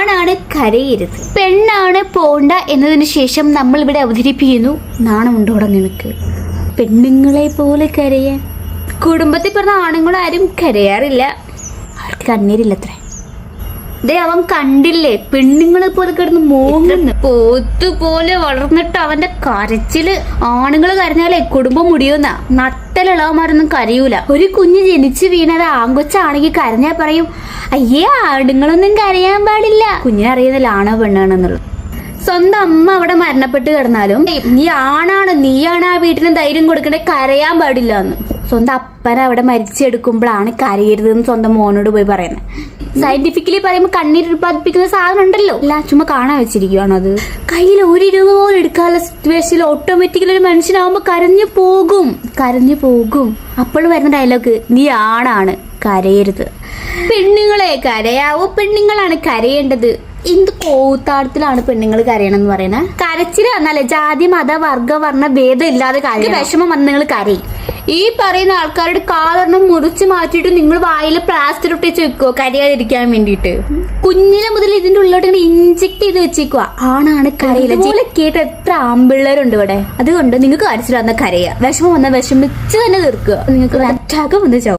ആണാണ് കരയരുത്, പെണ്ണാണ് പോണ്ട എന്നതിന് ശേഷം നമ്മൾ ഇവിടെ അവതരിപ്പിക്കുന്നു നാണമുണ്ടോടെ നിനക്ക് പെണ്ണുങ്ങളെ പോലെ കരയാൻ. കുടുംബത്തിൽ പറഞ്ഞ ആണുങ്ങളാരും കരയാറില്ല, അവർക്ക് കണ്ണീരില്ലത്രേ. ദേ അവൻ കണ്ടില്ലേ പെണ്ണുങ്ങളെ പോലെ കിടന്ന് മോങ്ങുന്നു, പോത്തുപോലെ വളർന്നിട്ട് അവന്റെ കരച്ചില്. ആണുങ്ങള് കരഞ്ഞാലേ കുടുംബം മുടിയുന്ന, നട്ടലിളവന്മാരൊന്നും കരയൂല. ഒരു കുഞ്ഞ് ജനിച്ചു വീണത് ആങ്കൊച്ചാണെങ്കിൽ കരഞ്ഞാൽ പറയും അയ്യേ ആണുങ്ങളൊന്നും കരയാൻ പാടില്ല. കുഞ്ഞിനറിയുന്നില്ല ആണോ പെണ്ണാണെന്നുള്ളത്. സ്വന്തം അമ്മ അവിടെ മരണപ്പെട്ട് കിടന്നാലും നീ ആണാണ്, നീയാണ് ആ വീട്ടിന് ധൈര്യം കൊടുക്കണേ, കരയാൻ പാടില്ല എന്ന്. സ്വന്തം അപ്പനെ അവിടെ മരിച്ചെടുക്കുമ്പോഴാണ് കരയരുതെന്ന് സ്വന്തം മോനോട് പോയി പറയുന്നത്. സയന്റിഫിക്കലി പറയുമ്പോൾ കണ്ണീർ ഉത്പാദിപ്പിക്കുന്ന സാധനം ഉണ്ടല്ലോ, അല്ല ചുമ്മാ കാണാൻ വെച്ചിരിക്കുകയാണോ അത്? കയ്യിൽ 1 രൂപ പോലും എടുക്കാനുള്ള സിറ്റുവേഷനിൽ ഓട്ടോമാറ്റിക്കലി ഒരു മനുഷ്യനാവുമ്പോ കരഞ്ഞു പോകും. അപ്പോൾ വരുന്ന ഡയലോഗ് നീ ആണാണ് കരയരുത്. പെണ്ണുങ്ങളെ കരയാവോ, പെണ്ണുങ്ങളാണ് കരയേണ്ടത്. എന്ത് കോത്താടത്തിലാണ് പെണ്ണുങ്ങൾ കരയണമെന്ന് പറയുന്നത്? കരച്ചില് വന്നാലേ ജാതി മത വർഗ വർണ്ണ ഭേദം ഇല്ലാതെ കാര്യം വിഷമം വന്ന് നിങ്ങൾ കരയും. ഈ പറയുന്ന ആൾക്കാരുടെ കാലൊരെണ്ണം മുറിച്ച് മാറ്റിയിട്ട് നിങ്ങൾ വായിൽ പ്ലാസ്റ്റർ ഒട്ടിച്ച് വെക്കുവോ കരയാതിരിക്കാൻ വേണ്ടിയിട്ട്? കുഞ്ഞിനെ മുതൽ ഇതിന്റെ ഉള്ളിലോട്ട് ഇങ്ങനെ ഇഞ്ചെക്ട് ചെയ്ത് വെച്ചേക്കുക. ആണാണ് കരയില്ല പോലെ കേട്ട് എത്ര ആമ്പിള്ളേരുണ്ട് ഇവിടെ. അതുകൊണ്ട് നിങ്ങൾക്ക് കരച്ചിൽ വന്ന കരയുക, വിഷമം വന്നാൽ വിഷമിച്ച് തന്നെ തീർക്കുക. നിങ്ങൾക്ക് അറ്റാക്ക് വന്ന് ചാവും.